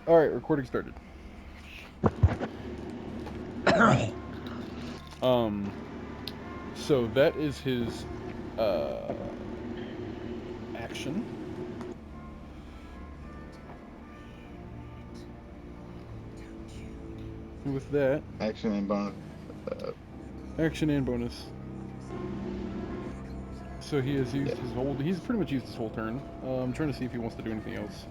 Alright, recording started. So that is his, action. And with that, Action and bonus. action and bonus. So he has used Yeah. his whole, he's pretty much used his whole turn. I'm trying to see if he wants to do anything else.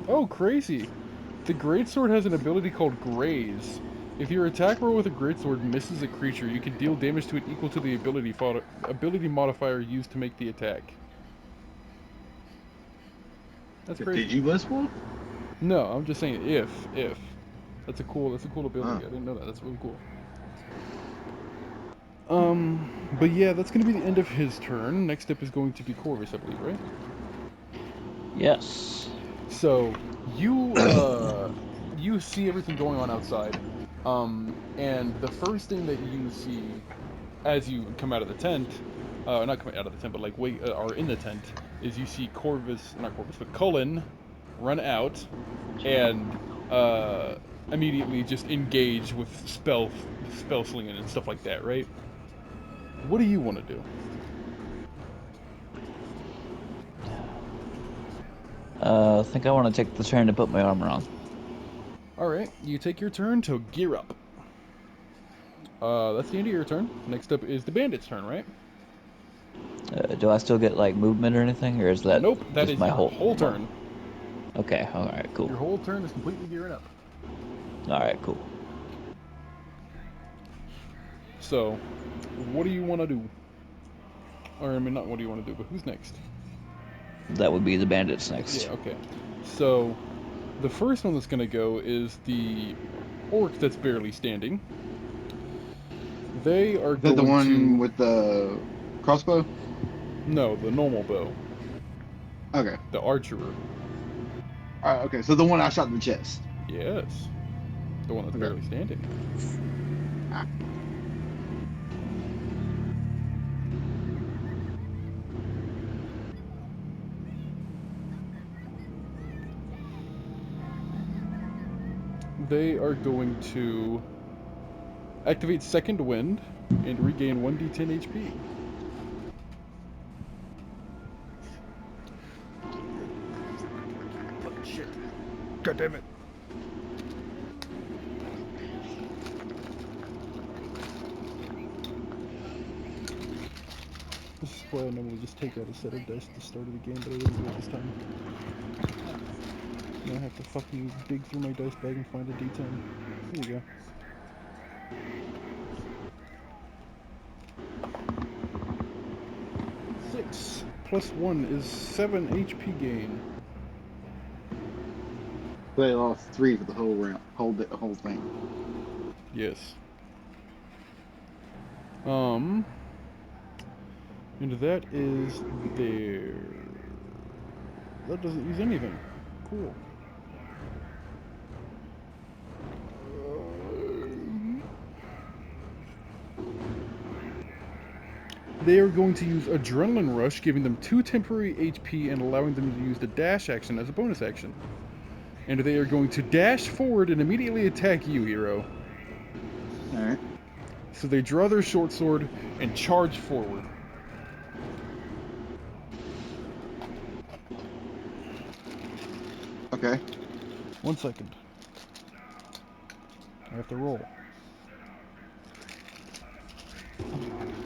Oh, crazy! The greatsword has an ability called Graze. If your attack roll with a greatsword misses a creature, you can deal damage to it equal to the ability modifier used to make the attack. That's crazy. Did you list one? No, I'm just saying if. That's a cool ability. Huh. I didn't know that. That's really cool. But yeah, that's gonna be the end of his turn. Next up is going to be Corvus, I believe, right? Yes. So you you see everything going on outside, and the first thing that you see as you come out of the tent, not come out of the tent, but like wait, are in the tent, is you see not Corvus, but Cullen run out and immediately just engage with spell slinging and stuff like that, right? What do you want to do? I think I want to take the turn to put my armor on. All right, you take your turn to gear up. That's the end of your turn. Next up is the bandit's turn, right? Do I still get like movement or anything, or is that Nope, that just is my your whole whole? turn. Okay. All right. Cool. Your whole turn is completely gearing up. All right. Cool. So, what do you want to do? Or, I mean, not what do you want to do, but who's next? That would be the bandits Yeah, next. okay. So, the first one that's going to go is the orc that's barely standing. They are Is that the going one to... with the crossbow? No, the normal bow. Okay. The archerer. Okay. So the one I shot in the chest. Yes. The one that's Okay. barely standing. Ah. They are going to activate Second Wind and regain 1d10 HP. Fucking shit. God damn it. This is why I normally just take out a set of dice at the start of the game, but I didn't do it this time. Now I have to fucking dig through my dice bag and find a d10. There you go. Six plus 1 is 7 HP gain. They lost 3 for the whole round. Whole thing. Yes. And that is there. That doesn't use anything. Cool. They are going to use Adrenaline Rush, giving them 2 temporary HP and allowing them to use the dash action as a bonus action. And they are going to dash forward and immediately attack you, hero. Alright. So they draw their short sword and charge forward. Okay. 1 second. I have to roll.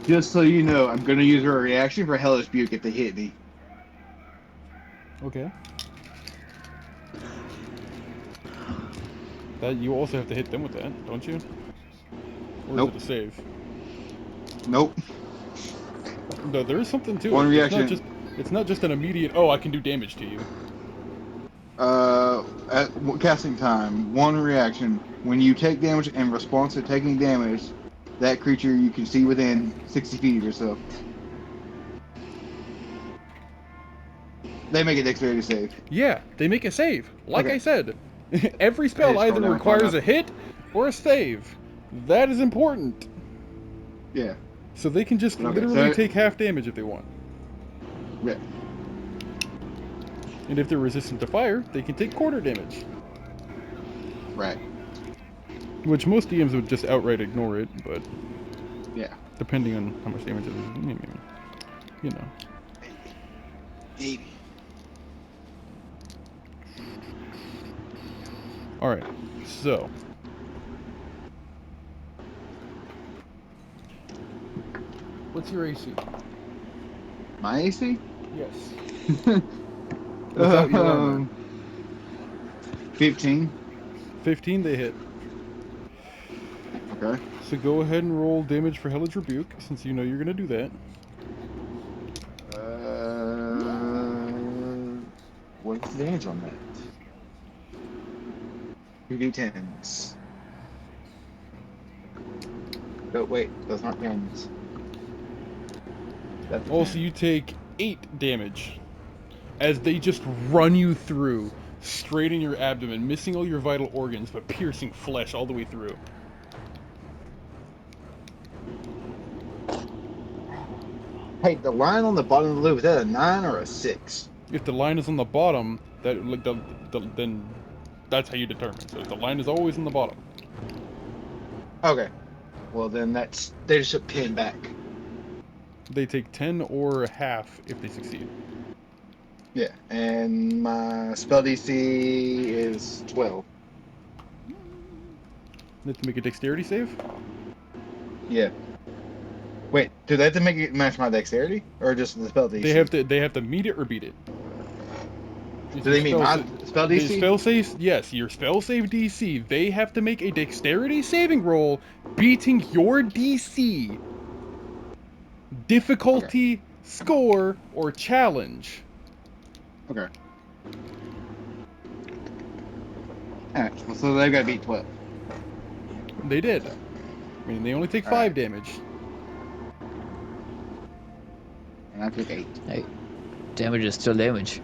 Just so you know, I'm gonna use her reaction for Hellish Buke if they hit me. Okay. That you also have to hit them with that, don't you? Or is Nope. it a save? Nope. No, there is something to One it. reaction. It's not just an immediate, oh, I can do damage to you. At casting time, one reaction. When you take damage in response to taking damage, that creature you can see within 60 feet of yourself. They make a dexterity save. Yeah, they make a save. Like I Okay. said, every I spell just either scroll down and find requires out. a hit or a save. That is important. Yeah. So they can just But okay, literally so take half damage if they want. yeah. And if they're resistant to fire, they can take quarter damage. Right. Which most DMs would just outright ignore it, but Yeah. depending on how much damage it is, you know. 80. Alright, so. What's your AC? My AC? Yes. Without your armor. 15. 15, they hit. Okay. So go ahead and roll damage for Hellish Rebuke, since you know you're going to do that. What's the damage on that? 2d10s. Oh, wait, those aren't tens. That's a Also, 10. you take 8 damage as they just run you through, straight in your abdomen, missing all your vital organs, but piercing flesh all the way through. Hey, the line on the bottom of the loop, is that a 9 or a 6? If the line is on the bottom, then that's how you determine. So the line is always on the bottom. Okay. Well, then they just a pin back. They take 10 or half if they succeed. Yeah, and my spell DC is 12. They have to make a dexterity save. Yeah. Wait, do they have to make it match my dexterity? Or just the spell DC? They have to meet it or beat it. If Do your they mean my spell the DC? spell save, yes, your spell save DC, they have to make a dexterity saving roll beating your DC. Okay. Difficulty, score, or challenge. Okay. Alright, well, so they've got to beat 12. They did. I mean, they only take 5 Alright, damage. and I took 8. Hey, damage is still damage.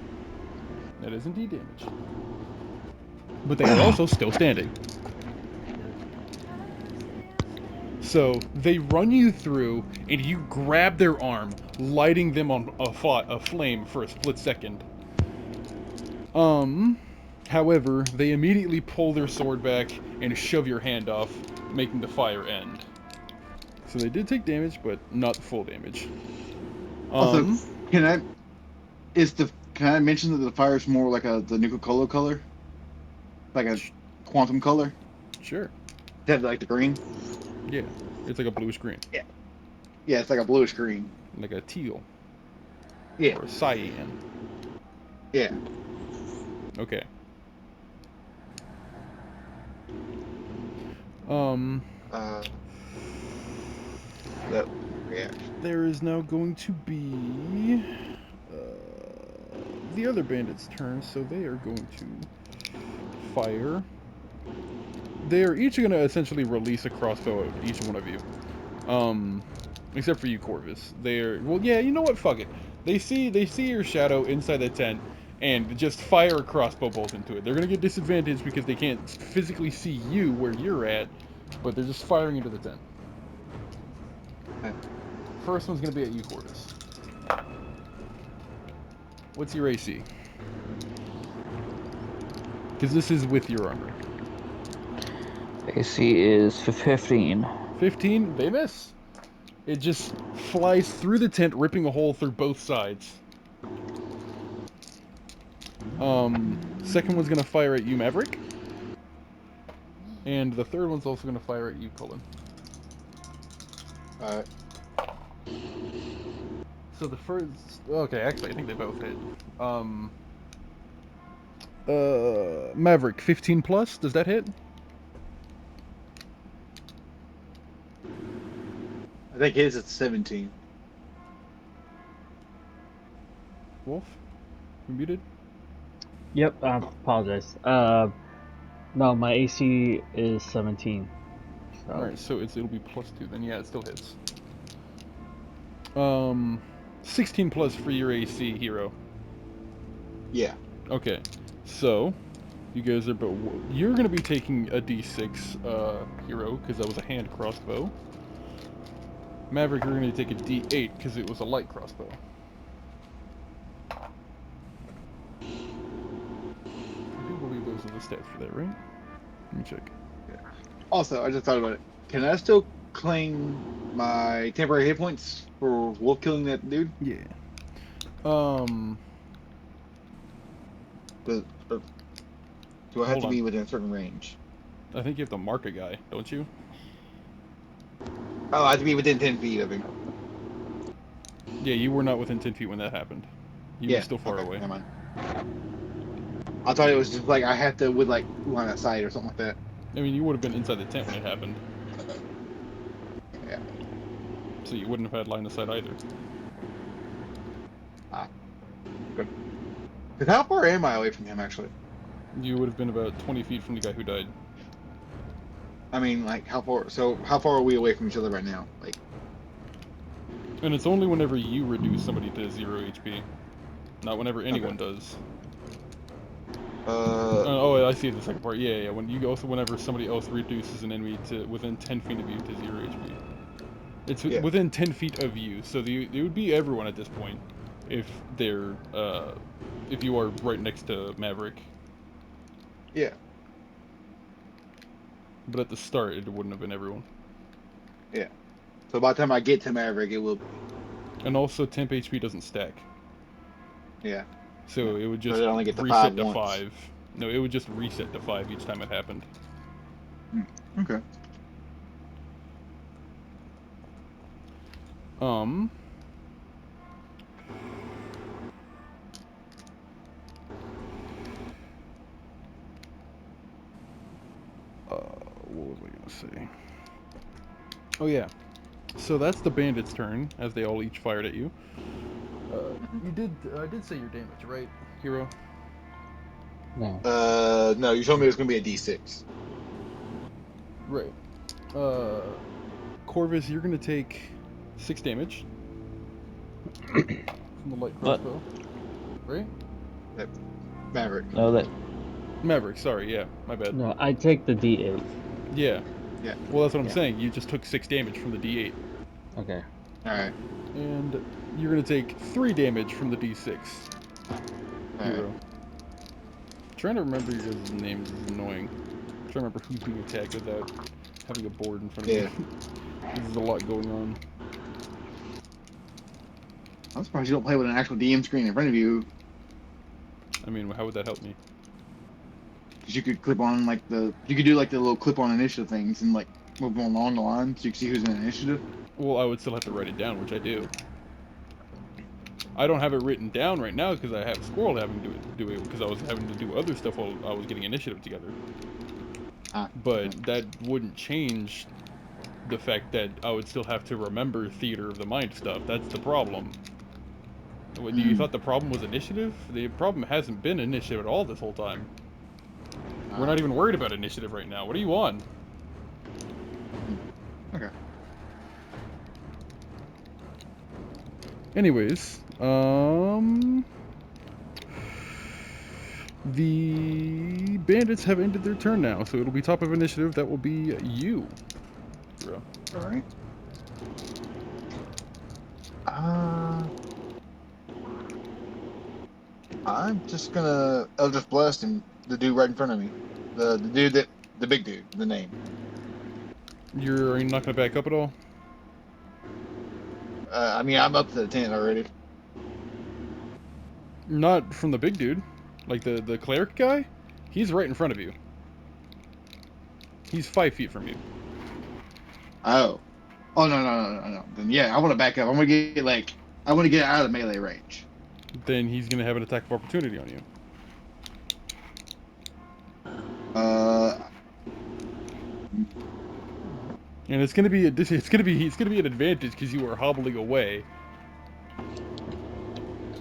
That is indeed damage. But they are also still standing. So they run you through, and you grab their arm, lighting them on a flame for a split second. However, they immediately pull their sword back and shove your hand off, making the fire end. So they did take damage, but not full damage. Also, can I can I mention that the fire is more like the Nuka-Cola color? Like a quantum color? Sure. Instead of like the green? Yeah, it's like a bluish green, Yeah. Yeah, it's like a bluish green. like a teal Yeah. or a cyan. Yeah. Okay. That, yeah. There is now going to be the other bandit's turn, so they are going to fire. They are each going to essentially release a crossbow at each one of you. Except for you, Corvus. They're well, yeah. You know what? Fuck it. They see your shadow inside the tent and just fire a crossbow bolt into it. They're gonna get disadvantaged because they can't physically see you where you're at, but they're just firing into the tent. First one's gonna be at you, Corvus. What's your AC? Because this is with your armor. AC is 15. 15. They miss. It just flies through the tent, ripping a hole through both sides. Second one's gonna fire at you, Maverick. And the third one's also gonna fire at you, Cullen. Alright. So the first... Okay, actually, I think they both hit. Maverick, 15 plus, does that hit? I think his is 17. Wolf? You muted? Yep, I apologize. No, my AC is 17. So. Alright, so it'll be plus 2, then yeah, it still hits. 16 plus for your AC, hero. Yeah. Okay, so you guys are, but you're gonna be taking a D6 hero because that was a hand crossbow. Maverick, you're gonna take a D8 because it was a light crossbow. I do believe those are the stats for that, right? Let me check. Also, I just thought about it. Can I still claim my temporary hit points for wolf killing that dude? Yeah. Um. Does, do I have Hold to on. be within a certain range? I think you have to mark a guy, don't you? Oh, I have to be within 10 feet of him. Yeah, you were not within 10 feet when that happened. You were Yeah. still far Okay. away. Never mind. I thought it was just like I had to with like line of sight or something like that. I mean, you would have been inside the tent when it happened, Yeah. so you wouldn't have had line of sight either. Ah, good. Because how far am I away from him actually? You would have been about 20 feet from the guy who died. I mean, like how far? So how far are we away from each other right now? Like, And it's only whenever you reduce somebody to 0 HP, not whenever okay. anyone does. Uh, Oh, I see the second part. Yeah, yeah. When you also, whenever somebody else reduces an enemy to within 10 feet of you to 0 HP, it's yeah, within 10 feet of you. So it would be everyone at this point, if they're if you are right next to Maverick. yeah, But at the start, it wouldn't have been everyone. yeah. So by the time I get to Maverick, it will be. And also, temp HP doesn't stack, Yeah. so Yeah. it would So just they only get to five reset to once. 5. No, it would just reset to 5 each time it happened. Hmm. Okay. Um. What was I gonna say? Oh yeah. So that's the bandits' turn, as they all each fired at you. Mhm. You did. I did say your damage, right, hero? No. No, you told me it was gonna be a D6. Right. Uh, Corvus, you're gonna take 6 damage from the light What? crossbow, right? That Maverick. No, that. Maverick, sorry, yeah, my bad. No, I take the D8. Yeah. Yeah. Well, that's what I'm Yeah. saying. You just took 6 damage from the D8, Okay. All right. and you're gonna take 3 damage from the D6, All right. hero. Trying to remember your guys' names is annoying. Trying to remember who's being attacked without having a board in front of me. Yeah. This is a lot going on. I'm surprised you don't play with an actual DM screen in front of you, I mean, how would that help me? because you could clip on like you could do like the little clip on initiative things and like move them along the line so you can see who's in initiative. Well, I would still have to write it down, which I do. I don't have it written down right now because I have Squirrel having to do it because I was having to do other stuff while I was getting initiative together. Ah. But that wouldn't change the fact that I would still have to remember theater of the mind stuff. That's the problem. What, you Mm. thought the problem was initiative? The problem hasn't been initiative at all this whole time. We're Ah. not even worried about initiative right now. What are you on? Okay. Anyways, the bandits have ended their turn now, so it'll be top of initiative. That will be you, Hero. All right. Uh, I'm just gonna Eldritch Blast him, the dude right in front of me, the dude that the big dude, the name. You're not gonna back up at all? I mean, I'm up to the 10 already. Not from the big dude. Like the cleric guy? He's right in front of you. He's 5 feet from you. Oh. Oh no. Then yeah, I want to back up. I want to get out of melee range. Then he's gonna have an attack of opportunity on you. Uh, And it's gonna be an advantage because you are hobbling away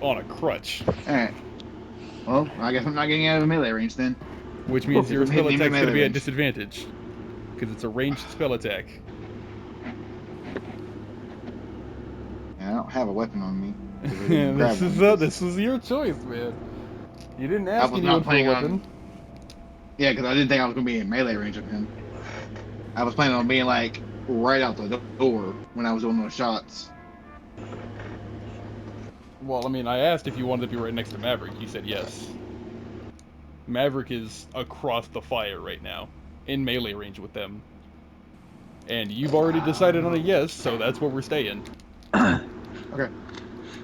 on a crutch, all right. Well, I guess I'm not getting out of melee range then. which means If your I'm spell hitting him in attack's gonna melee be at range. disadvantage because it's a ranged spell attack. Yeah, I don't have a weapon on me. 'Cause I didn't And grab this one. is your choice, man. You didn't I ask was anyone not for a planning weapon. on. Yeah, because I didn't think I was gonna be in melee range of him. I was planning on being like right out the door when I was doing those shots. Well, I mean, I asked if you wanted to be right next to Maverick. You said yes. Maverick is across the fire right now, in melee range with them. And you've already decided on a yes, so that's where we're staying. Okay. All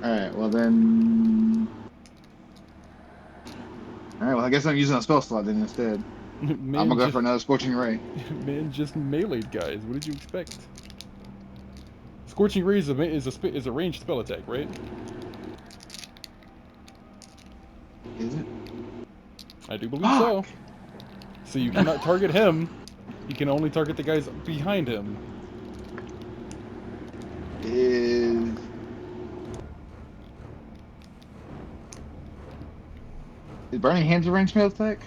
right. Well then. All right. Well, I guess I'm using a spell slot then instead. I'm man gonna go just for another scorching ray. man just meleeed guys. What did you expect? Scorching Ray is a ranged spell attack, right? Is it? I do believe so. Fuck. So you cannot target him. You can only target the guys behind him. Is Burning Hands a ranged spell attack?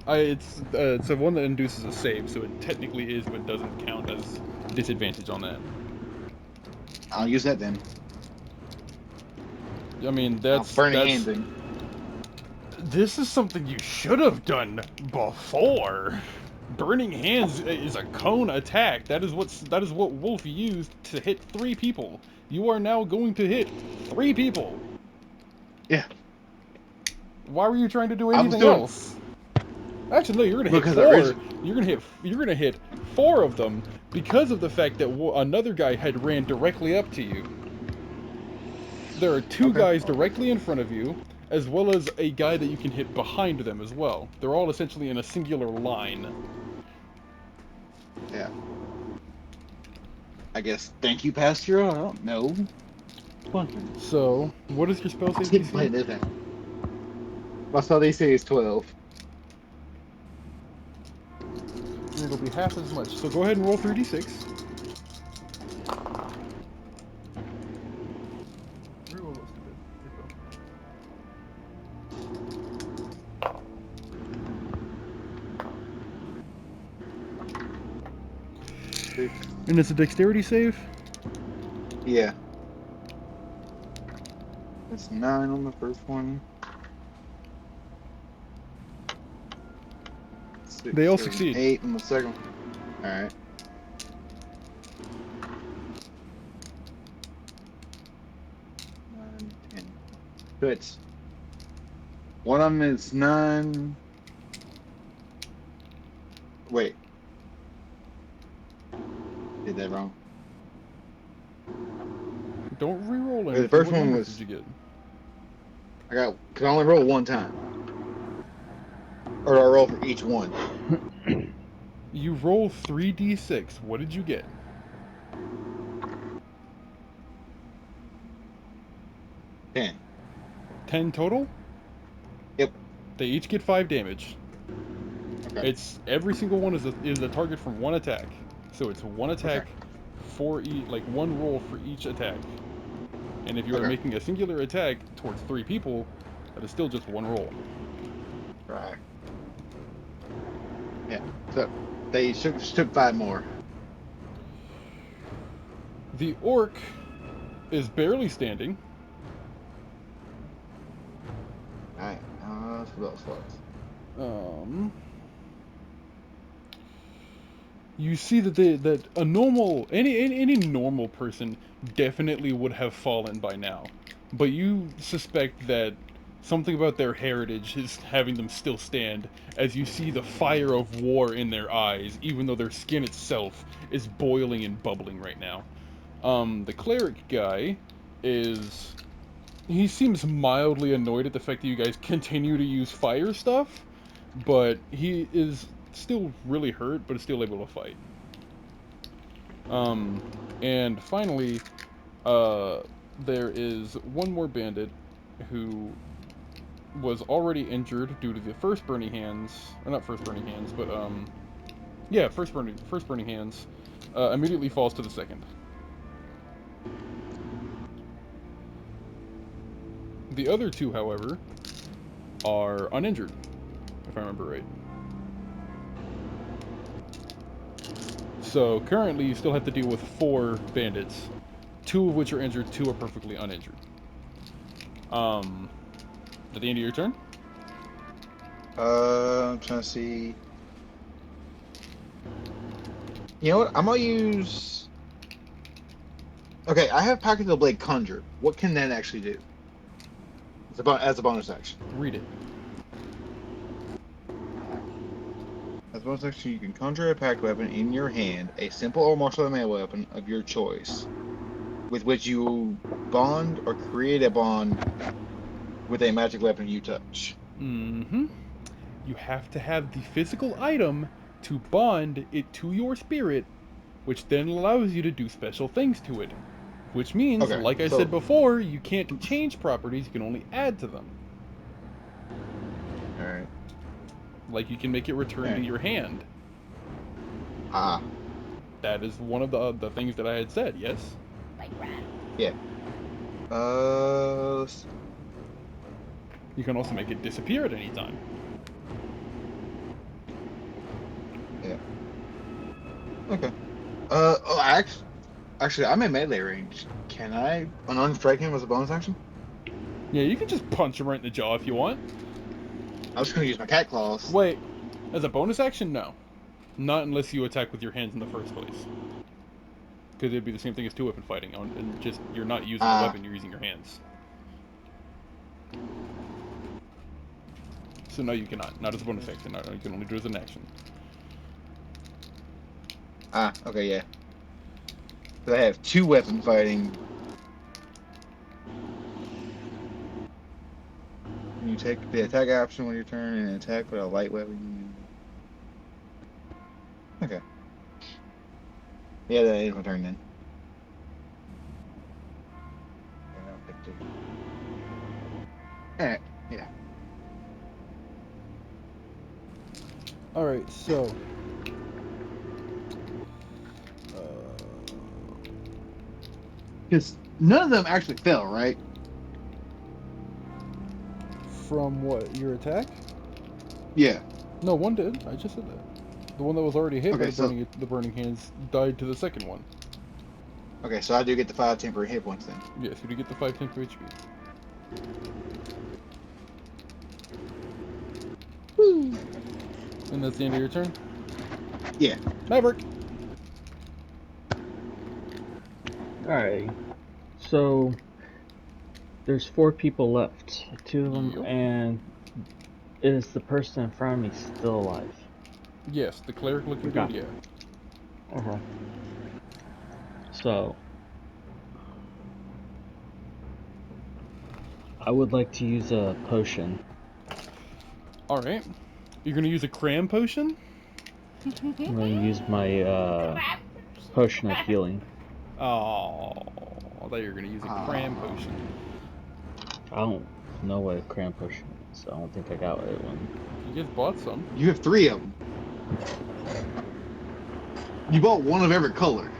It's a one that induces a save, so it technically is, but doesn't count as disadvantage on that. I'll use that then. I mean, I'll Burning Hands then. this is something you should have done before. Burning Hands is a cone attack. That is what Wolf used to hit 3 people. You are now going to hit 3 people. Yeah. Why were you trying to do I was anything doing else? Actually, no. You're gonna hit because 4. You're gonna hit 4 of them because of the fact that another guy had ran directly up to you. There are 2 okay. guys directly in front of you, as well as a guy that you can hit behind them as well. They're all essentially in a singular line. Yeah. I guess thank you, Pastor. I don't know. Fucking. So, what is your spell I save didn't play DC? this. My spell DC is 12. It'll be half as much. So go ahead and roll 3d6. Reroll those 2 bits. And it's a dexterity save? Yeah. That's 9 on the first one. They all 6, 7, succeed. 8 on the second. All right. 9, 10. Good. One of them is 9. Wait. Did that wrong. Don't reroll The anything. first What one numbers was. did you get? Can only roll one time. Or do I roll for each one? You roll 3d6. What did you get? 10. 10 total? Yep. They each get 5 damage. Okay. It's every single one is a target from 1 attack. So it's 1 attack Okay. for each, like 1 roll for each attack. And if you are Okay. making a singular attack towards 3 people, that is still just 1 roll. Right. Yeah. So they took 5 more. The orc is barely standing. Alright. Spell slots. You see that a normal any normal person definitely would have fallen by now, but you suspect that something about their heritage is having them still stand, as you see the fire of war in their eyes, even though their skin itself is boiling and bubbling right now. The cleric guy is he seems mildly annoyed at the fact that you guys continue to use fire stuff, but he is still really hurt, but is still able to fight. And finally, there is one more bandit who was already injured due to the first burning hands, or not first burning hands, but yeah, first burning hands. Immediately falls to the second. The other 2, however, are uninjured, if I remember right. So currently, you still have to deal with 4 bandits, 2 of which are injured, 2 are perfectly uninjured. At the end of your turn? I'm trying to see. You know what? I'm gonna use. Okay, I have Pocket of the Blade Conjure. What can that actually do? It's about as a bonus action. Read it. As a bonus action, you can conjure a packed weapon in your hand, a simple or martial melee weapon of your choice, with which you bond or create a bond with a magic weapon you touch. Mm-hmm. You have to have the physical item to bond it to your spirit, which then allows you to do special things to it. Which means, Okay, like I so said before, you can't change properties, you can only add to them. all right, Like you can make it return to okay. your hand. Ah, That is one of the things that I had said, yes? yeah. Let's see. You can also make it disappear at any time. Yeah. Okay. Oh, actually, I'm in melee range. Can I unarmed strike him as a bonus action? Yeah, you can just punch him right in the jaw if you want. I was gonna use my cat claws. Wait, as a bonus action, no. Not unless you attack with your hands in the first place. Because it'd be the same thing as two-weapon fighting, and just you're not using a Ah, weapon, you're using your hands. So no, you cannot. Not as a bonus action. No, you can only do it as an action. okay, yeah. So I have two weapon fighting. You take the attack option when you turn and attack with a light weapon. Okay. Yeah, that is my turn then. Yeah, I'll pick two. Alright, yeah. Alright, so... Because none of them actually fell, right? from what, your attack? Yeah. No, one did. I just said that. The one that was already hit by Okay, so the burning hands died to the second one. so I do get the 5 temporary hit points then. Yes, you do get the 5 10 for HP. Woo! And that's the end of your turn? Yeah. Maverick! Alright. So there's 4 people left. 2 of them, Yep. and is the person in front of me still alive? Yes, the cleric looking Okay. dude, yeah. Okay. So I would like to use a potion. Alright. You're gonna use a cram potion? I'm gonna use my potion of healing. Oh, I thought you were gonna use a cram Ah. potion. I don't know what a cram potion is. I don't think I got it one. You guys bought some. You have 3 of them. You bought one of every color,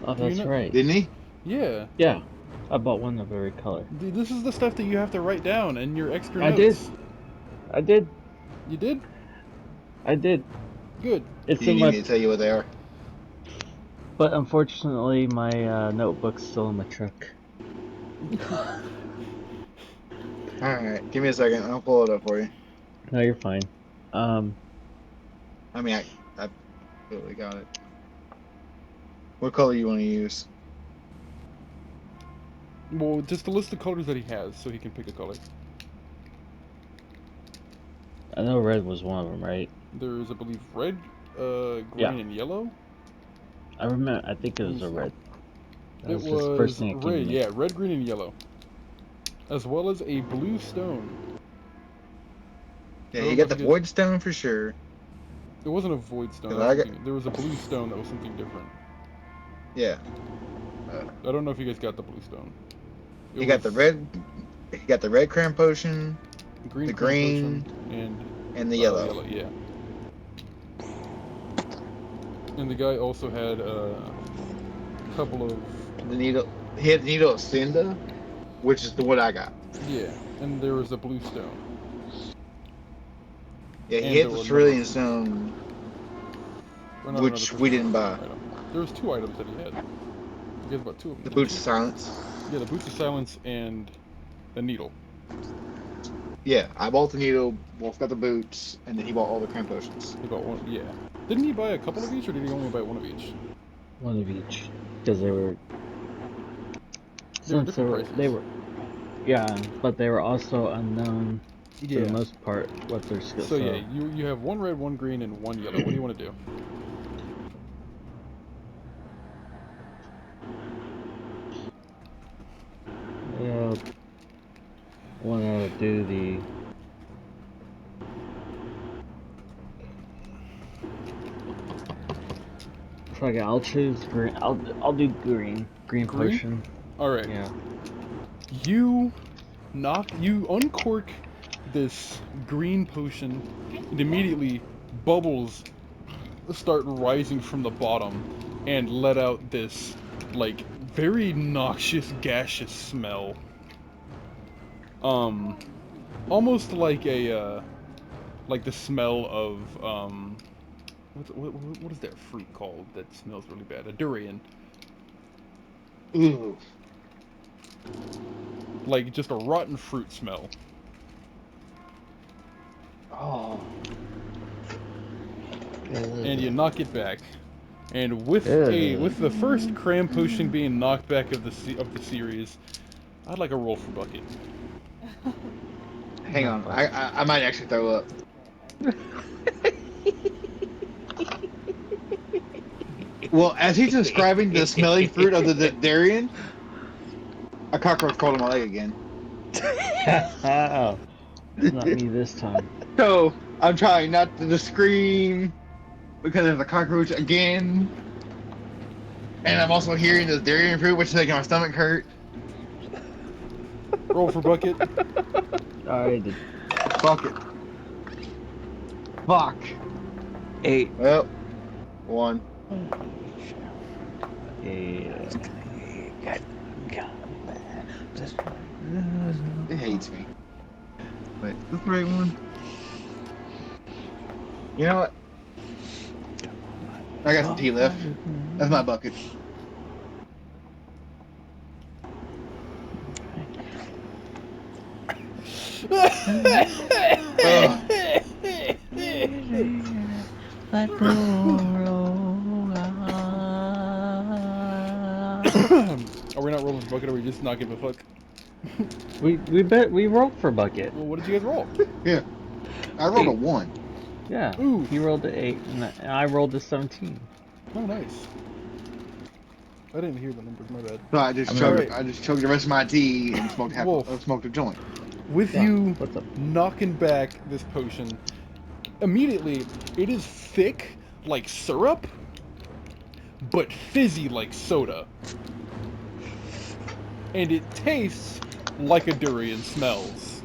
Oh, Do you that's know- right. didn't he? Yeah. Yeah, I bought one of every color. Dude, this is the stuff that you have to write down in your extra I notes. I did. You did? I did. Good. It's Do you in need my. me to tell you what they are? But unfortunately, my notebook's still in my truck. Alright, give me a second. I'll pull it up for you. No, you're fine. I mean, I totally got it. What color you want to use? Well, just a list of colors that he has so he can pick a color. I know red was one of them, right? There's, I believe, red, green, Yeah. and yellow. I remember. I think it Let me was a see. red. That It was just the first was thing that came to red, me. yeah, red, green, and yellow. As well as a blue stone. Yeah, I you don't know got the if you guys- void stone for sure. It wasn't a void stone. 'Cause That was I got- something, there was a blue stone that was something different. Yeah. I don't know if you guys got the blue stone. It You got the was red. You got the red cram potion green the cram green, potion, and the yellow. yeah. And the guy also had a couple of The needle. He had the needle of Cinda, which is the one I got. yeah, and there was a blue stone. Yeah, he And had there the were cerulean another- stone, or not which another we person, didn't buy. item. There was 2 items that he had. You guys bought 2 of them. The didn't boots you? of silence. Yeah, the boots of silence and the needle. Yeah, I bought the needle, Wolf got the boots, and then he bought all the cramp potions. He bought one. Yeah. Didn't he buy a couple of each, or did he only buy one of each? One of each, because they were They were since different they prices. were yeah, but they were also unknown for the Yeah. most part what their skill. So yeah, So you have one red, one green, and one yellow. What do you want to do? yeah, I want to do the. Fuck it, I'll choose green. I'll do green. Green Green. potion. All right. Yeah. You uncork this green potion, and immediately bubbles start rising from the bottom and let out this like very noxious gaseous smell. Um Almost like the smell of what is that fruit called that smells really bad? A durian. Ooh. Like just a rotten fruit smell. Oh. And you knock it back. And with the first Ugh. cram potion being knocked back of the series, I'd like a roll for bucket. Hang Not on, bad. I might actually throw up. Well, as he's describing the smelling fruit of the durian, a cockroach crawled on my leg again. Oh, it's not me this time. So I'm trying not to just scream because there's a cockroach again, and I'm also hearing this durian fruit, which is making my stomach hurt. Roll for bucket. Alright, the Fuck it. Fuck. 8. Well, one. yeah. It hates me. Wait, is this the right one? You know what? I got some tea left. That's my bucket. Ugh. Are we not rolling for bucket, or are we just not giving a fuck? We rolled for bucket. Well, what did you guys roll? Yeah, I rolled a 8. 1. Yeah. Ooh. He rolled a 8 and I rolled a 17. Oh, nice. I didn't hear the numbers. My bad. So I just I'm chugged. Alright. I just chugged the rest of my tea and Wolf, smoked a joint. with Yeah. you What's up? knocking back this potion, immediately it is thick like syrup, but fizzy like soda. And it tastes like a durian smells.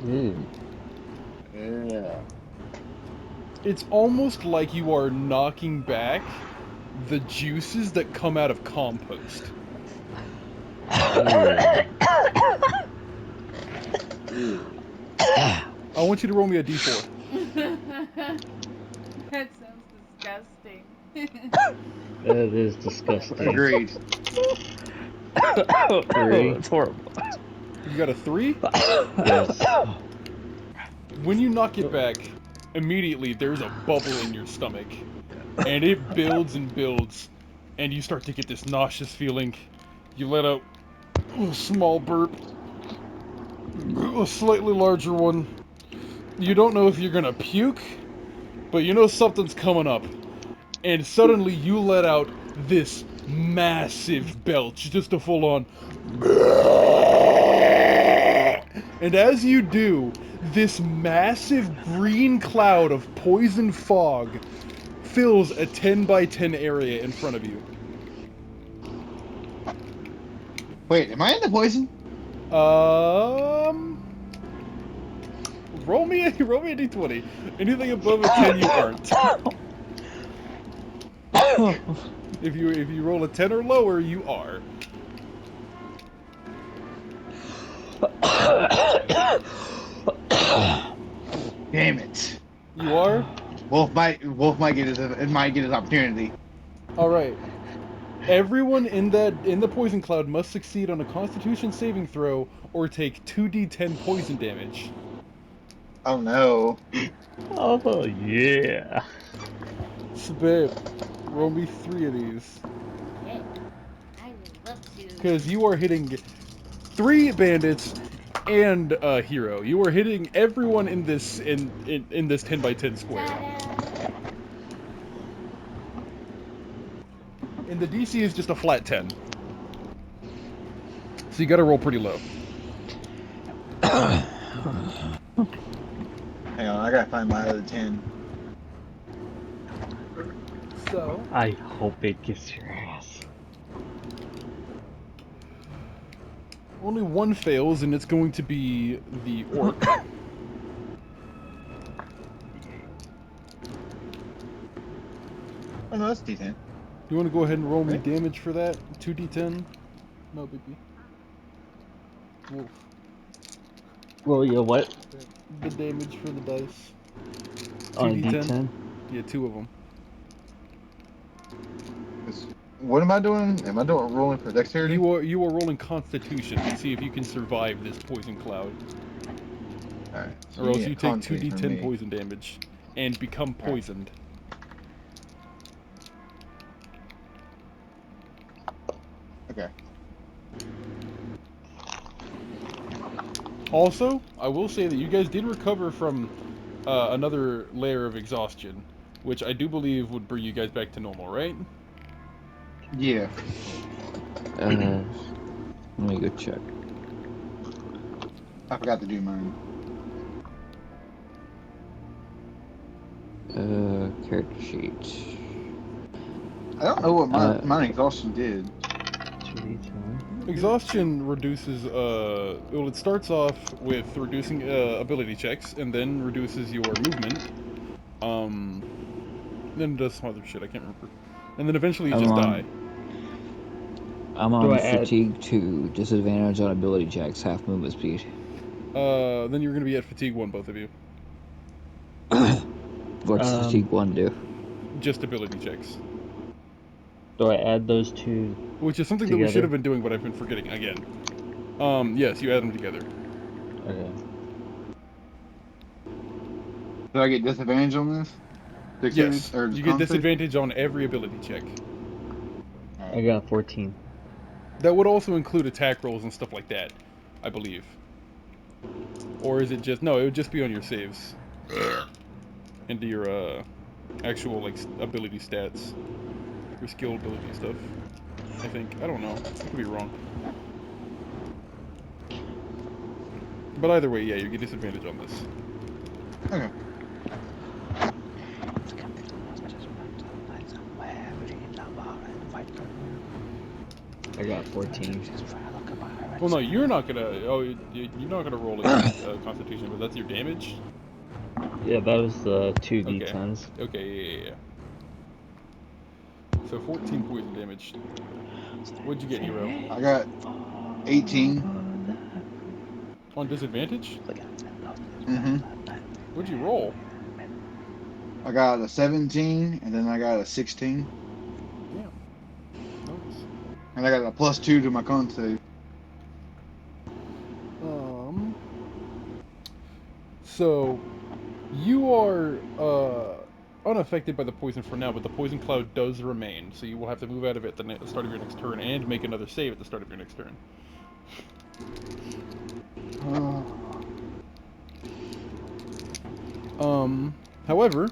Ooh. Yeah. It's almost like you are knocking back the juices that come out of compost. I want you to roll me a d4. That sounds disgusting. That is disgusting. Agreed. 3. It's horrible. You got a 3? Yes. When you knock it back, immediately there's a bubble in your stomach. And it builds and builds. And you start to get this nauseous feeling. You let out a small burp. A slightly larger one. You don't know if you're gonna puke, but you know something's coming up. And suddenly you let out this massive belch, just a full on. And as you do, this massive green cloud of poison fog fills a 10 by 10 area in front of you. Wait, am I in the poison? Roll me a d20. Anything above a 10, you aren't. If you roll a 10 or lower, you are. Damn it. You are? Wolf might get his opportunity. Alright. Everyone in the poison cloud must succeed on a Constitution saving throw or take 2d10 poison damage. Oh no. Oh yeah. So, babe, roll me 3 of these. Okay. I would love to. Because you are hitting 3 bandits and a hero. You are hitting everyone in this in this 10 by 10 square. Ta-da! And the DC is just a flat 10. So you gotta roll pretty low. Hang on, I gotta find my other 10. So, I hope it gets your ass. only one fails, and it's going to be the orc. Oh no, that's D10. You want to go ahead and roll me Right. damage for that? 2d10? No biggie. Wolf. Roll your what? The damage for the dice. On a 2d10? D10? Yeah, 2 of them. What am I doing? Am I doing rolling for dexterity? You are rolling Constitution to see if you can survive this poison cloud, Alright. So or else get you take Constitution from 2d10 me. poison damage and become Alright. poisoned. Okay. Also, I will say that you guys did recover from another layer of exhaustion, which I do believe would bring you guys back to normal, right? Yeah. Let me go check. I forgot to do mine. Character sheet. I don't know what mine exhaustion did. 2D10. Exhaustion reduces, well, it starts off with reducing ability checks, and then reduces your movement. Then it does some other shit, I can't remember. And then eventually you I'm just on- die. I'm Do on I add- fatigue 2, disadvantage on ability checks, half movement speed. Then you're gonna be at fatigue 1, both of you. What's fatigue 1 do? Just ability checks. Do I add those two? Which is something that we should Together? have been doing, but I've been forgetting again. Yes, you add them together. Okay. Do I get disadvantage on this? Dexterity Yes, or you get con save? disadvantage on every ability check. I got 14. That would also include attack rolls and stuff like that, I believe. Or is it just... No, it would just be on your saves. Into your, actual, like, ability stats. Your skill ability stuff. I think. I don't know. I could be wrong. But either way, yeah, you get disadvantage on this. Okay. I got 14. Well, no, you're not gonna... Oh, you're not gonna roll against Constitution, but that's your damage? Yeah, that was the two Okay. D10s. Okay, yeah. So 14 poison damage. What'd you get, Hero? I got 18. On disadvantage? Mm-hmm. What'd you roll? I got a 17, and then I got a 16. Damn. Nice. And I got a +2 to my con save. So, you are, unaffected by the poison for now, but the poison cloud does remain, so you will have to move out of it at the start of your next turn, and make another save at the start of your next turn. However,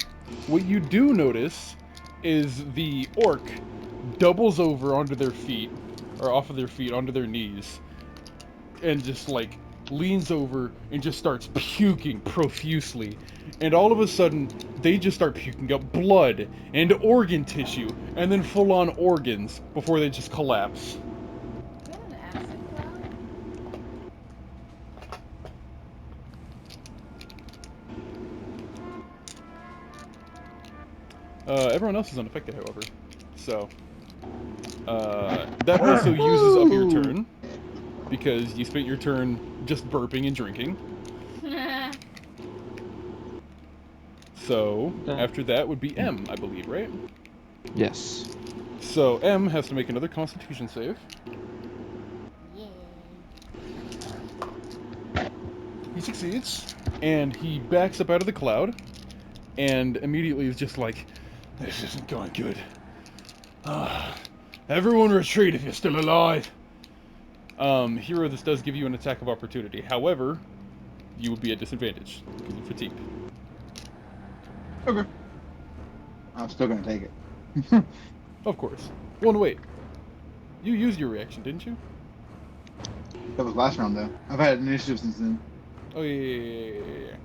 what you do notice is the orc doubles over onto their feet, or off of their feet, onto their knees, and just, like, leans over and just starts puking profusely. And all of a sudden, they just start puking up blood and organ tissue, and then full-on organs before they just collapse. Is that an acid cloud? Everyone else is unaffected, however. So, that also uses up your turn, because you spent your turn just burping and drinking. So, after that would be M, I believe, right? Yes. So M has to make another Constitution save. Yay. He succeeds, and he backs up out of the cloud, and immediately is just like, "This isn't going good. Everyone retreat if you're still alive." Hero, this does give you an attack of opportunity. However, you would be at disadvantage because you're fatigued. Okay. I'm still gonna take it. Of course. Well, no, wait. You used your reaction, didn't you? That was last round though. I've had initiative since then. Oh, yeah.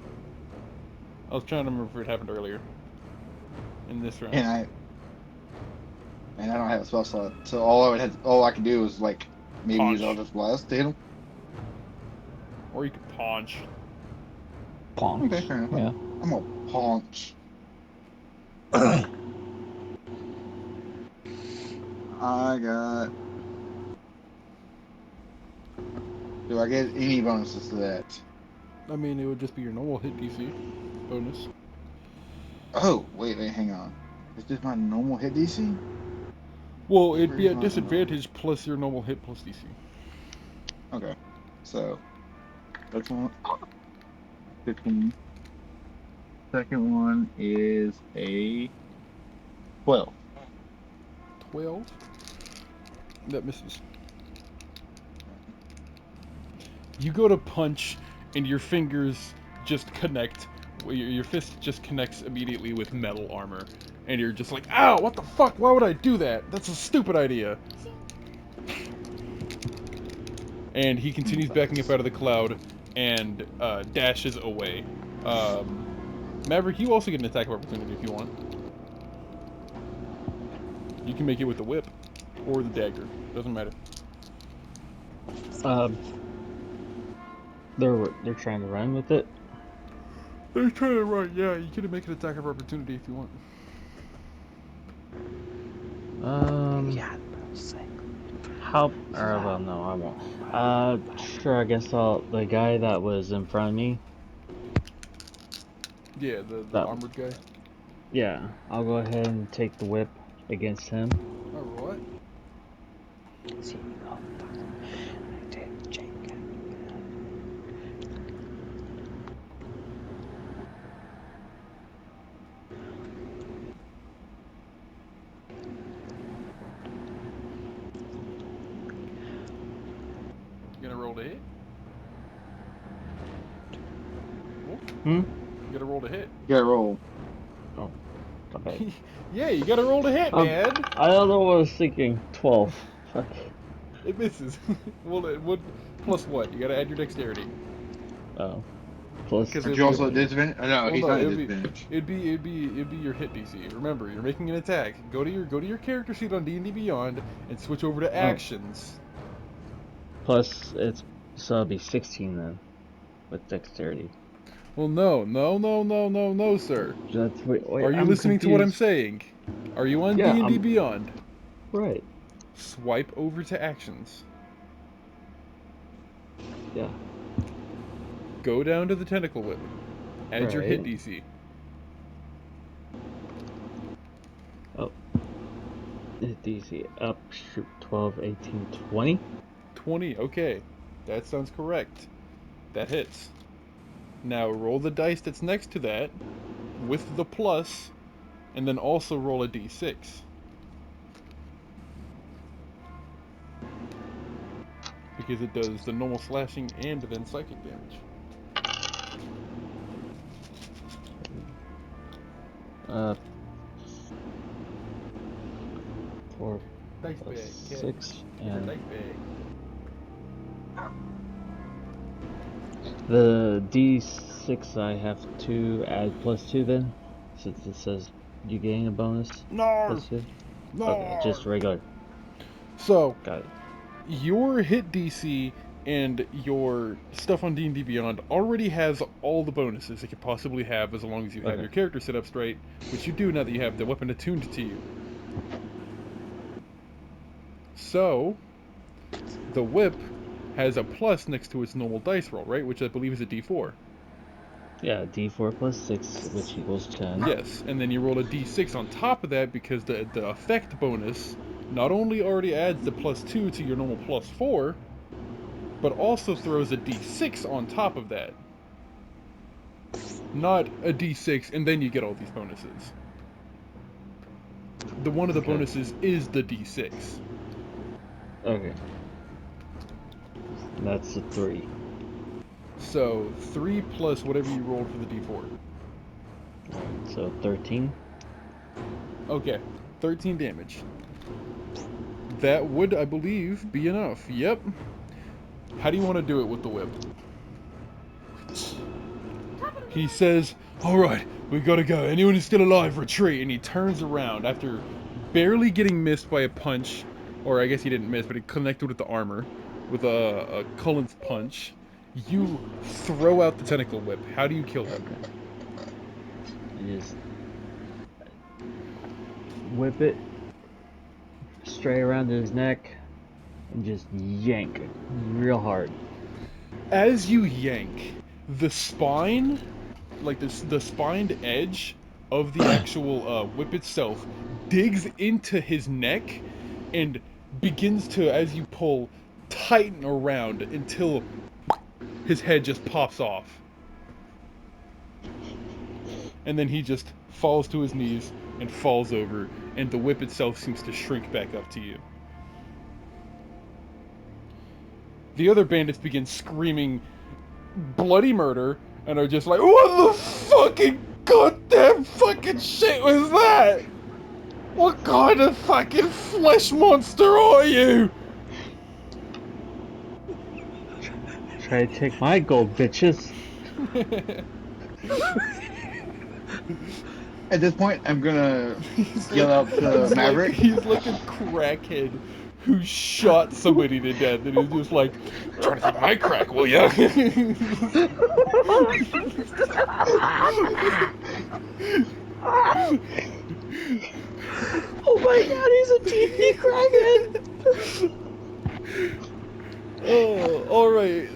I was trying to remember if it happened earlier. In this round. And I don't have a spell slot. So all I could do was like maybe use Punch. Eldritch Blast to hit him. Or you could punch. Paunch. Okay, fair enough. Yeah. I'm gonna punch. I got. Do I get any bonuses to that? I mean, it would just be your normal hit DC bonus. Oh, wait, hang on. Is this my normal hit DC? Well, it'd be Where's at my disadvantage plus your normal hit plus DC. Okay. So, first one, 15. Second one is a 12. 12. That misses. You go to punch, and your fingers just connect. Your fist just connects immediately with metal armor. And you're just like, ow, what the fuck? Why would I do that? That's a stupid idea. And he continues backing up out of the cloud and dashes away. Maverick, you also get an attack of opportunity if you want. You can make it with the whip or the dagger. Doesn't matter. They're trying to run with it. They're trying to run. Yeah, you can make an attack of opportunity if you want. Yeah. How? Or well, no, I won't. Sure. I guess the guy that was in front of me. Yeah, the That armored guy. Yeah, I'll go ahead and take the whip against him. Alright. See, oh, fuck. I did, Jake. You gonna roll to hit? Hmm. You gotta roll to hit. You gotta roll. Oh. Okay. Yeah, you gotta roll to hit, man. I don't know what I was thinking. 12. Fuck. It misses. Well, it would plus what? You gotta add your dexterity. Oh. Plus. Because Aren't it'd you be also at disadvantage? Oh, no, well, he's no, not at it'd be disadvantage. it'd be your hit DC. Remember, you're making an attack. Go to your character sheet on D&D Beyond and switch over to actions. Plus, so it'll be 16 then, with dexterity. Well, no, sir. Wait, Are you I'm listening to what I'm confused. saying? Are you on Yeah, D&D Beyond? Right. Swipe over to actions. Yeah. Go down to the tentacle whip. Add your hit Right. DC. Oh. Hit DC up. Shoot. 12, 18, 20. 20. Okay, that sounds correct. That hits. Now roll the dice that's next to that with the plus, and then also roll a d6. Because it does the normal slashing and then psychic damage. Uh. 4 Dice plus bag, cat. 6 Get her and dice bag. the D6 I have to add +2 then, since it says you gain a bonus No! +2. No! Okay, just regular. So, Got it. your hit DC and your stuff on D&D Beyond already has all the bonuses it could possibly have as long as you have Okay. your character set up straight, which you do now that you have the weapon attuned to you. So, the whip has a plus next to its normal dice roll, right? Which I believe is a d4. Yeah, D4 plus 6, which equals 10. Yes, and then you roll a d6 on top of that because the effect bonus not only already adds the +2 to your normal +4, but also throws a d6 on top of that. Not a d6 and then you get all these bonuses. One of the Okay. bonuses is the d6. Okay. That's a 3. So 3 plus whatever you rolled for the d4. Alright, so 13. Okay, 13 damage. That would, I believe, be enough. Yep. How do you want to do it with the whip? He says, "Alright, we gotta go. Anyone who's still alive, retreat." And he turns around after barely getting missed by a punch. Or I guess he didn't miss, but he connected with the armor. With a Cullen's punch. You throw out the tentacle whip. How do you kill him? You just whip it straight around his neck and just yank real hard. As you yank, the spine, like the spined edge of the actual whip itself, digs into his neck and begins to, as you pull, tighten around until his head just pops off. And then he just falls to his knees and falls over, and the whip itself seems to shrink back up to you. The other bandits begin screaming bloody murder and are just like, "What the fucking goddamn fucking shit was that? What kind of fucking flesh monster are you?" Try to take my gold, bitches. At this point, I'm gonna yell out to Maverick. He's like a crackhead who shot somebody to death, and he's just like, "Try to take my crack, will ya?" Oh my god, he's a TV crackhead! Oh, alright.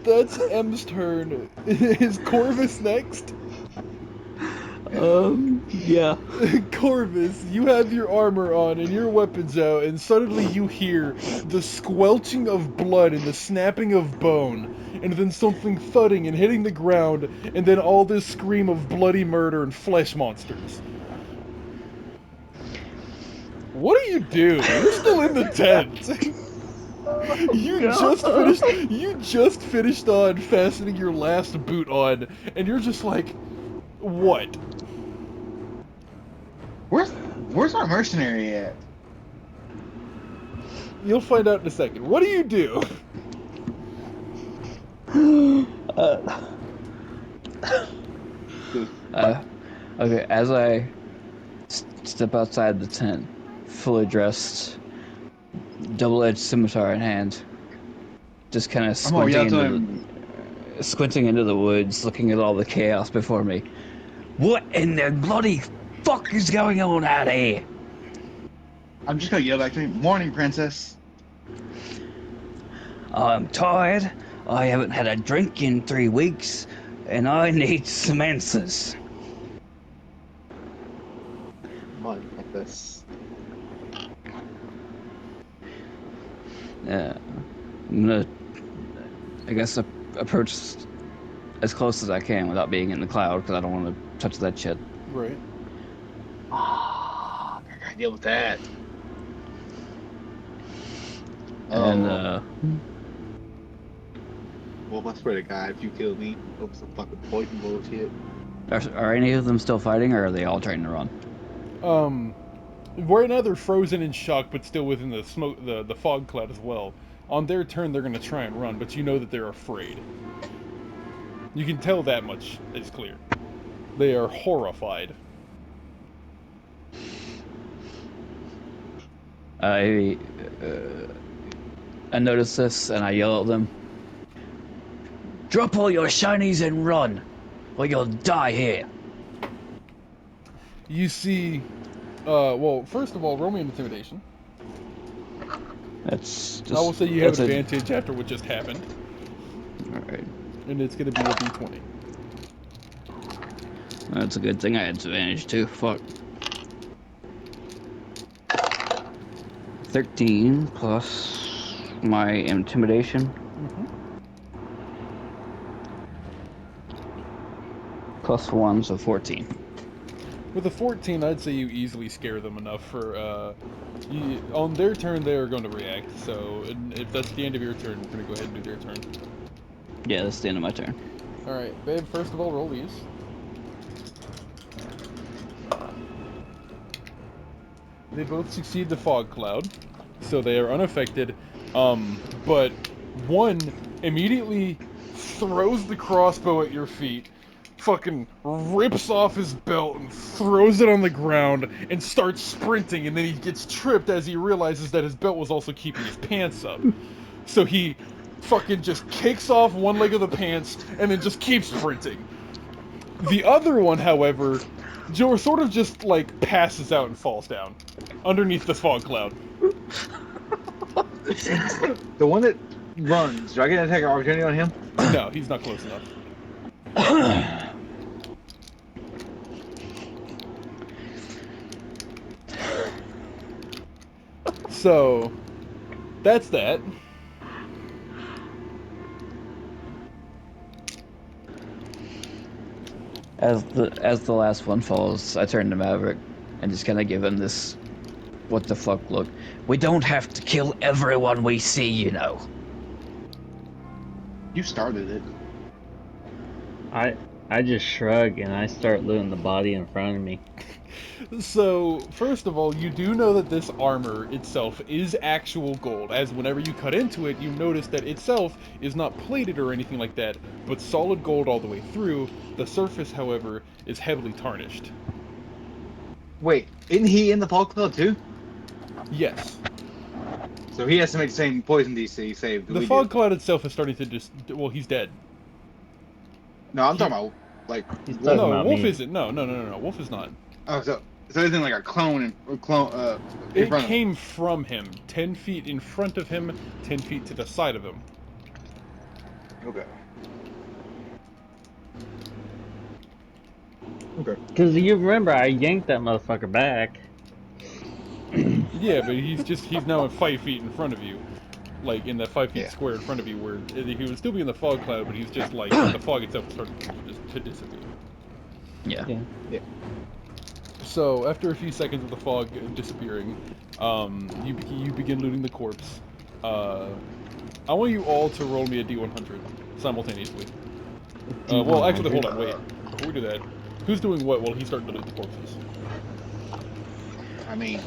That's M's turn. Is Corvus next? Yeah. Corvus, you have your armor on and your weapons out, and suddenly you hear the squelching of blood and the snapping of bone, and then something thudding and hitting the ground, and then all this scream of bloody murder and flesh monsters. What do? You're still in the tent. You just finished on fastening your last boot on, and you're just like, what? Where's our mercenary at? You'll find out in a second. What do you do? Okay, as I step outside the tent, fully dressed, double-edged scimitar in hand, just kind of squinting into the woods, looking at all the chaos before me. What in the bloody fuck is going on out here? I'm just gonna yell back to him, "Morning, princess." I'm tired, I haven't had a drink in 3 weeks, and I need some answers. Morning, princess. I'm gonna, I guess, approach as close as I can without being in the cloud, because I don't want to touch that shit. Right. I gotta deal with that. And, Well, I swear to God, if you kill me over some fucking poison bullshit. are any of them still fighting, or are they all trying to run? Right now they're frozen in shock, but still within the smoke, the fog cloud as well. On their turn, they're gonna try and run, but you know that they're afraid. You can tell that much is clear. They are horrified. I notice this, and I yell at them. Drop all your shinies and run, or you'll die here. You see, well, first of all, roll me an intimidation. That's just... I will say you have advantage after what just happened. Alright. And it's gonna be a d20. That's a good thing I had advantage too. Fuck. 13 plus my intimidation. Mm-hmm. Plus 1, so 14. With a 14, I'd say you easily scare them enough for, on their turn, they are going to react, so if that's the end of your turn, we're going to go ahead and do their turn. Yeah, that's the end of my turn. Alright, babe, first of all, roll these. They both succeed the fog cloud, so they are unaffected, but one immediately throws the crossbow at your feet, fucking rips off his belt and throws it on the ground and starts sprinting, and then he gets tripped as he realizes that his belt was also keeping his pants up. So he fucking just kicks off one leg of the pants and then just keeps sprinting. The other one, however, sort of just like passes out and falls down underneath the fog cloud. The one that runs, do I get an attack of opportunity on him? No, he's not close enough. So, that's that. As the last one falls, I turn to Maverick and just kind of give him this what the fuck look. We don't have to kill everyone we see, you know. You started it. I just shrug and I start looting the body in front of me. So, first of all, you do know that this armor itself is actual gold, as whenever you cut into it, you notice that itself is not plated or anything like that, but solid gold all the way through. The surface, however, is heavily tarnished. Wait, isn't he in the fog cloud too? Yes. So he has to make the same poison DC save that The we fog do. cloud itself is starting to just... Well, he's dead. No, I'm talking about like He's Wolf. talking No, about Wolf me. isn't. No, Wolf is not. Oh, so isn't like a clone in front of It him? came from him. 10 feet in front of him, 10 feet to the side of him. Okay. Okay. Because you remember, I yanked that motherfucker back. Yeah, but he's now at 5 feet in front of you. Like, in that 5 feet Yeah. square in front of you, where he would still be in the fog cloud, but he's just like, the fog itself is starting to disappear. Yeah. Yeah. So, after a few seconds of the fog disappearing, you begin looting the corpse. I want you all to roll me a d100 simultaneously. Well, actually, hold on, wait. Before we do that, who's doing what while he's starting to loot the corpses? I mean,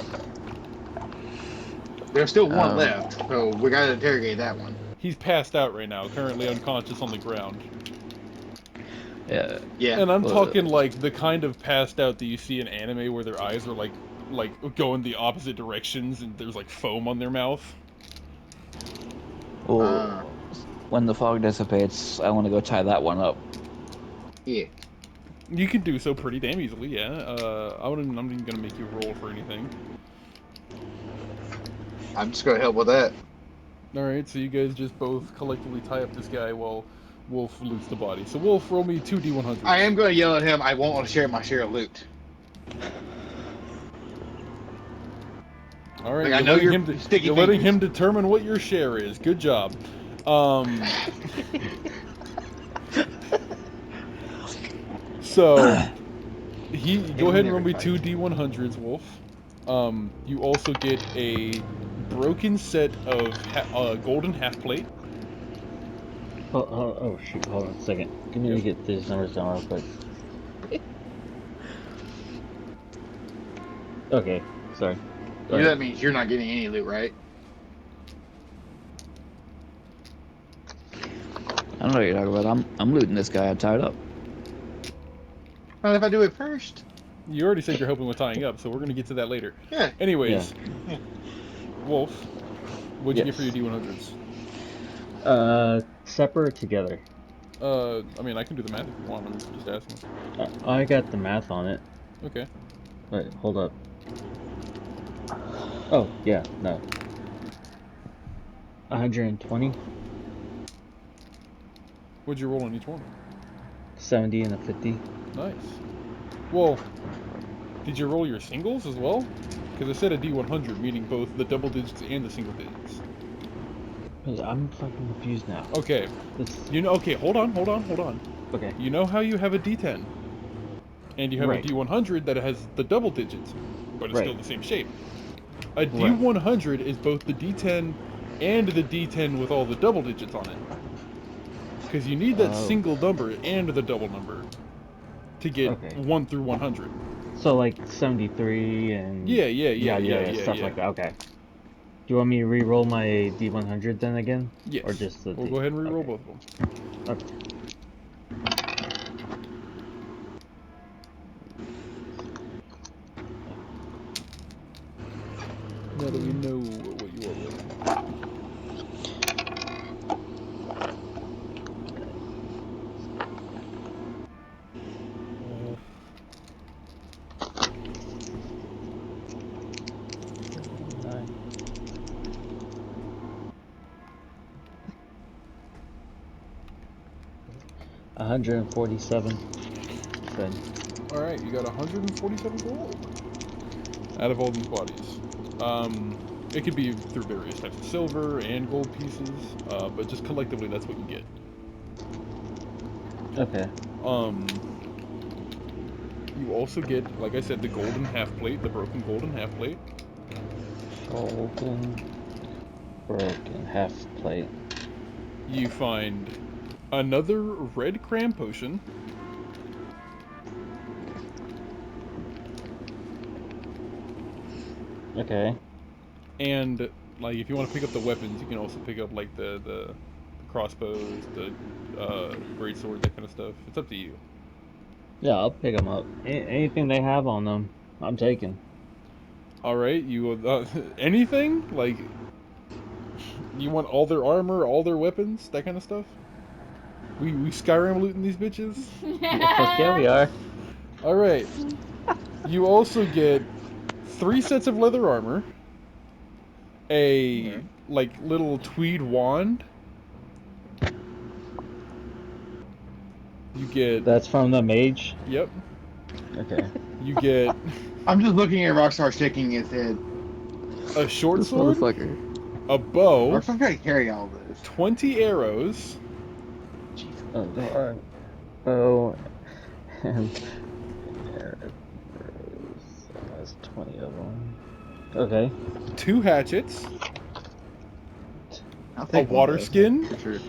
there's still one Um, left, so we gotta interrogate that one. He's passed out right now, currently unconscious on the ground. Yeah. Yeah. And I'm Well, talking like the kind of passed out that you see in anime where their eyes are like going the opposite directions and there's like foam on their mouth. Well, when the fog dissipates, I want to go tie that one up. Yeah. You can do so pretty damn easily, yeah. I'm not even gonna make you roll for anything. I'm just gonna help with that. Alright, so you guys just both collectively tie up this guy while Wolf loots the body. So Wolf, roll me 2 d100s. I am gonna yell at him. I won't want to share my share of loot. Alright, Like, I know you're sticky you're letting fingers. him determine what your share is. Good job. So, go ahead and roll me 2 d100s, Wolf. You also get a broken set of golden half plate. Oh, shoot, hold on a second. Give me to get these numbers down real quick. Okay, sorry. Go You know ahead. that means you're not getting any loot, right? I don't know what you're talking about. I'm looting this guy tied up. Not if I do it first. You already said you're helping with tying up, so we're gonna get to that later. Yeah. Anyways, Yeah. Wolf, what'd you get Yes. for your d100s? Separate or together? I mean, I can do the math if you want. I'm just asking. I got the math on it. Okay. Wait, hold up. Oh, yeah, no. 120, What'd you roll on each one? 70, and a 50. Nice. Well, did you roll your singles as well? Because I said a D100, meaning both the double digits and the single digits. I'm fucking confused now. Okay. This. You know, okay, hold on. Okay. You know how you have a D10? And you have Right. a D100 that has the double digits, but it's still Right. the same shape. A Right. D100 is both the D10 and the D10 with all the double digits on it. Because you need that Oh. single number and the double number to get Okay. 1 through 100. So like 73 and yeah, stuff Yeah. like that. Okay. Do you want me to re-roll my D100 then again, or Yes. just the We'll D? go ahead and re-roll Okay. both of them. Okay. Now that we know what you are rolling. 147. Good. Alright, you got 147 gold out of all these bodies. It could be through various types of silver and gold pieces, but just collectively that's what you get. Okay. You also get, like I said, the golden half plate, the broken golden half plate. Golden broken half plate. You find another red cram potion. Okay. And, like, if you want to pick up the weapons, you can also pick up, like, the crossbows, the greatsword, that kind of stuff. It's up to you. Yeah, I'll pick them up. Anything they have on them, I'm taking. Alright, you, anything? Like, you want all their armor, all their weapons, that kind of stuff? We Skyrim looting these bitches? Yeah, fuck yeah, we are. Alright. You also get 3 sets of leather armor, a, like, little tweed wand. You get... That's from the mage? Yep. Okay. You get I'm just looking at Rockstar shaking his head. a short This sword, motherfucker. a bow, Rockstar's got to carry all this. 20 arrows, Oh, alright. Oh, and arrows. That's 20 of them. Okay. 2 hatchets, I'll a take one water of those, skin, for sure.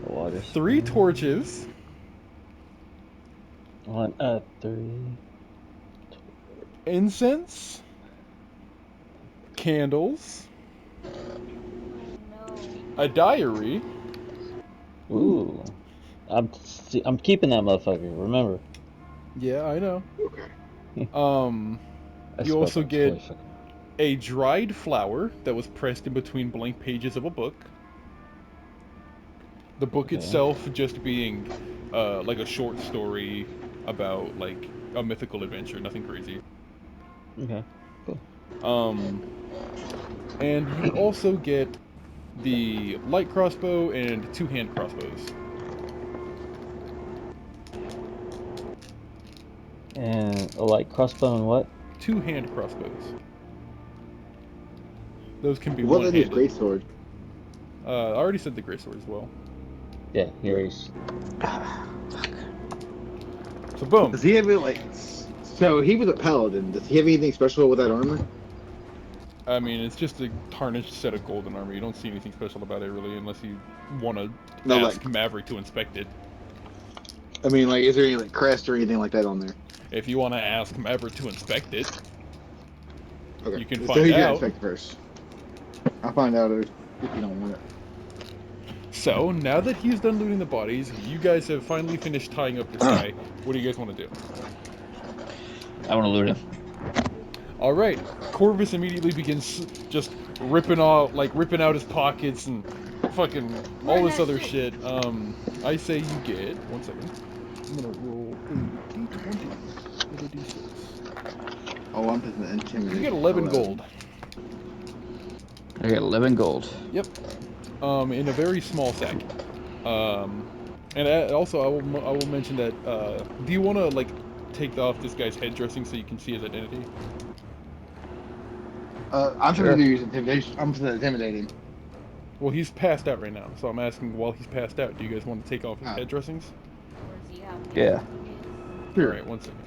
The water 3 skin. torches, 1, 3. incense, candles, Oh no. a diary, Ooh. I'm keeping that motherfucker, remember. yeah, I know. Okay. I You spoke also on get totally fucking. a dried flower that was pressed in between blank pages of a book. The book Okay. itself just being, like a short story about, like, a mythical adventure, nothing crazy. Okay. Cool. And you also get the light crossbow and 2 hand crossbows. And a light crossbow and what? 2 hand crossbows. Those can be What about his one-handed. greatsword? I already said the greatsword as well. Yeah, here he's. So boom. Does he have it like? So he was a paladin. Does he have anything special with that armor? I mean, it's just a tarnished set of golden armor. You don't see anything special about it, really, unless you want to No, ask like, Maverick to inspect it. I mean, like, is there any like crest or anything like that on there? If you want to ask Maverick to inspect it, Okay, you can so find he's gonna out. inspect it first. I'll find out if you don't want it. So, now that he's done looting the bodies, you guys have finally finished tying up this guy. What do you guys want to do? I want to loot him. Alright, Corvus immediately begins just ripping out his pockets and fucking all Run this that other shit. shit. I say you get, 1 second, I'm gonna roll a d20 with a d6. Oh, I'm thinking intimidate. You get 11 gold. I got 11 gold. Yep. In a very small sack. And also I will mention that, do you want to, like, take off this guy's head dressing so you can see his identity? I'm Sure. supposed to use intimidation. I'm supposed to intimidate him. Well, he's passed out right now, so I'm asking while he's passed out, do you guys want to take off his Ah, head dressings? Or does he have to be Yeah. intimidated? sure. Alright, one second.